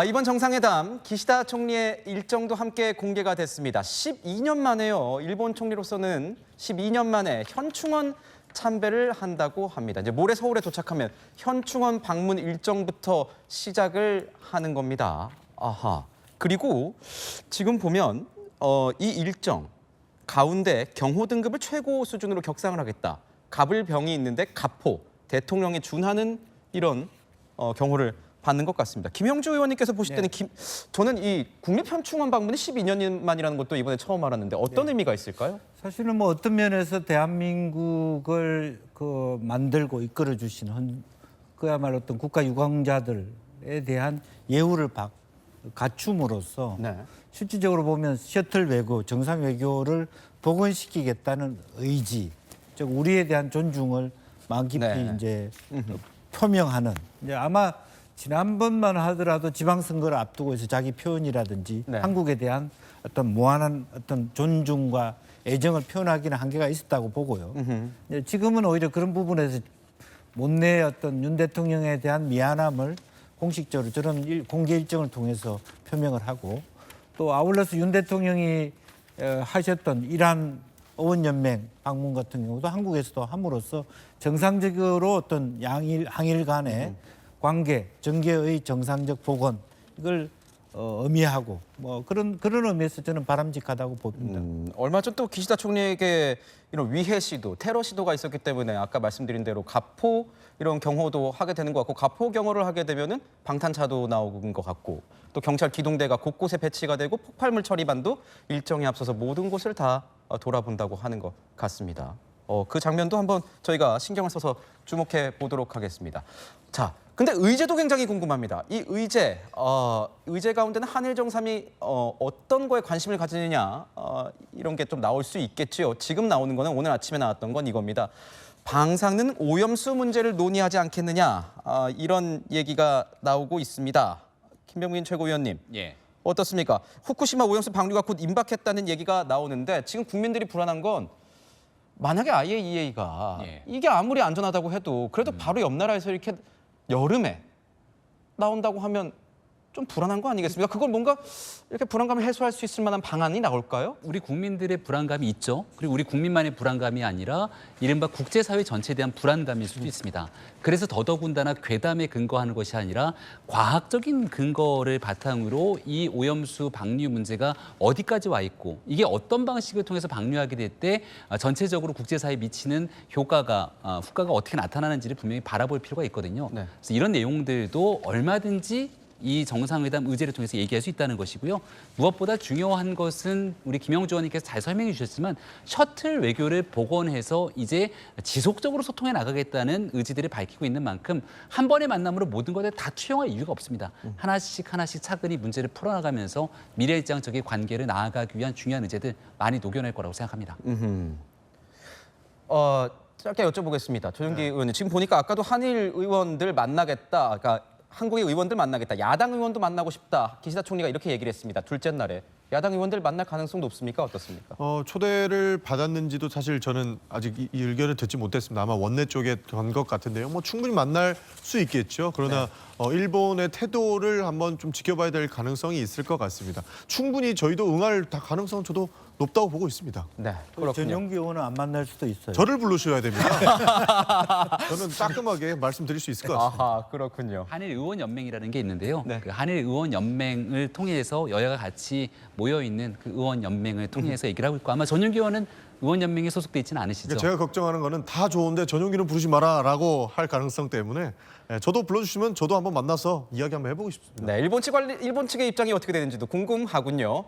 이번 정상회담 기시다 총리의 일정도 함께 공개가 됐습니다. 12년 만에요. 일본 총리로서는 12년 만에 현충원 참배를 한다고 합니다. 이제 모레 서울에 도착하면 현충원 방문 일정부터 시작을 하는 겁니다. 그리고 지금 보면 이 일정 가운데 경호 등급을 최고 수준으로 격상을 하겠다. 갑을병이 있는데 갑호, 대통령에 준하는 이런 경호를 받는 것 같습니다. 김영주 의원님께서 보실 때는 저는 이 국립현충원 방문이 12년 만이라는 것도 이번에 처음 알았는데 어떤 의미가 있을까요? 사실은 뭐 어떤 면에서 대한민국을 만들고 이끌어 주신 그야말로 어떤 국가 유공자들에 대한 예우를 갖춤으로써 실질적으로 보면 셔틀 외교, 정상 외교를 복원시키겠다는 의지, 즉 우리에 대한 존중을 마음 깊이 이제 표명하는 이제 아마 지난번만 하더라도 지방선거를 앞두고 있어 자기 표현이라든지 한국에 대한 어떤 무한한 어떤 존중과 애정을 표현하기는 한계가 있었다고 보고요. 지금은 오히려 그런 부분에서 못내 어떤 윤 대통령에 대한 미안함을 공식적으로 저런 공개 일정을 통해서 표명을 하고 또 아울러서 윤 대통령이 하셨던 이란 의원연맹 방문 같은 경우도 한국에서도 함으로써 정상적으로 어떤 항일 간의 관계, 정계의 정상적 복원 이걸 의미하고 뭐 그런 의미에서 저는 바람직하다고 봅니다. 얼마 전 또 기시다 총리에게 이런 위해 시도, 테러 시도가 있었기 때문에 아까 말씀드린 대로 가포 이런 경호도 하게 되는 것 같고 가포 경호를 하게 되면은 방탄차도 나오는 것 같고 또 경찰 기동대가 곳곳에 배치가 되고 폭발물 처리반도 일정에 앞서서 모든 곳을 다 돌아본다고 하는 것 같습니다. 그 장면도 한번 저희가 신경을 써서 주목해 보도록 하겠습니다. 자, 근데 의제도 굉장히 궁금합니다. 이 의제 가운데는 한일 정상이 어떤 거에 관심을 가지느냐 이런 게 좀 나올 수 있겠지요. 지금 나오는 거는 오늘 아침에 나왔던 건 이겁니다. 방사능 오염수 문제를 논의하지 않겠느냐 이런 얘기가 나오고 있습니다. 김병민 최고위원님. 어떻습니까? 후쿠시마 오염수 방류가 곧 임박했다는 얘기가 나오는데 지금 국민들이 불안한 건 만약에 IAEA가 이게 아무리 안전하다고 해도 그래도 바로 옆 나라에서 이렇게 여름에 나온다고 하면 좀 불안한 거 아니겠습니까? 그걸 뭔가 이렇게 불안감을 해소할 수 있을 만한 방안이 나올까요? 우리 국민들의 불안감이 있죠. 그리고 우리 국민만의 불안감이 아니라 이른바 국제사회 전체에 대한 불안감일 수도 있습니다. 그래서 더더군다나 괴담에 근거하는 것이 아니라 과학적인 근거를 바탕으로 이 오염수 방류 문제가 어디까지 와 있고 이게 어떤 방식을 통해서 방류하게 될 때 전체적으로 국제사회에 미치는 후과가 어떻게 나타나는지를 분명히 바라볼 필요가 있거든요. 그래서 이런 내용들도 얼마든지 이 정상회담 의제를 통해서 얘기할 수 있다는 것이고요. 무엇보다 중요한 것은 우리 김영주 의원님께서 잘 설명해 주셨지만 셔틀 외교를 복원해서 이제 지속적으로 소통해 나가겠다는 의지들을 밝히고 있는 만큼 한 번의 만남으로 모든 것을 다 투영할 이유가 없습니다. 하나씩 차근히 문제를 풀어나가면서 미래지향적인 관계를 나아가기 위한 중요한 의제들 많이 녹여낼 거라고 생각합니다. 짧게 여쭤보겠습니다. 조정기 의원님, 지금 보니까 아까도 한일 의원들 만나겠다. 그러니까 한국의 의원들 만나겠다. 야당 의원도 만나고 싶다. 기시다 총리가 이렇게 얘기를 했습니다. 둘째 날에. 야당 의원들 만날 가능성도 높습니까? 어떻습니까? 초대를 받았는지도 사실 저는 아직 이 의견을 듣지 못했습니다. 아마 원내 쪽에 간 것 같은데요. 뭐 충분히 만날 수 있겠죠. 그러나 일본의 태도를 한번 좀 지켜봐야 될 가능성이 있을 것 같습니다. 충분히 저희도 응할 가능성은 저도 높다고 보고 있습니다. 네, 그렇군요. 전용기 의원은 안 만날 수도 있어요. 저를 불러주셔야 됩니다. 저는 따끔하게 말씀드릴 수 있을 것 같습니다. 그렇군요. 한일 의원 연맹이라는 게 있는데요. 그 한일 의원 연맹을 통해서 여야가 같이 모여 있는 그 의원 연맹을 통해서 얘기를 하고 있고 아마 전용기 의원은 의원 연맹에 소속돼 있지는 않으시죠? 그러니까 제가 걱정하는 거는 다 좋은데 전용기는 부르지 마라라고 할 가능성 때문에 저도 불러주시면 저도 한번 만나서 이야기 한번 해보고 싶습니다. 네, 일본 측의 입장이 어떻게 되는지도 궁금하군요.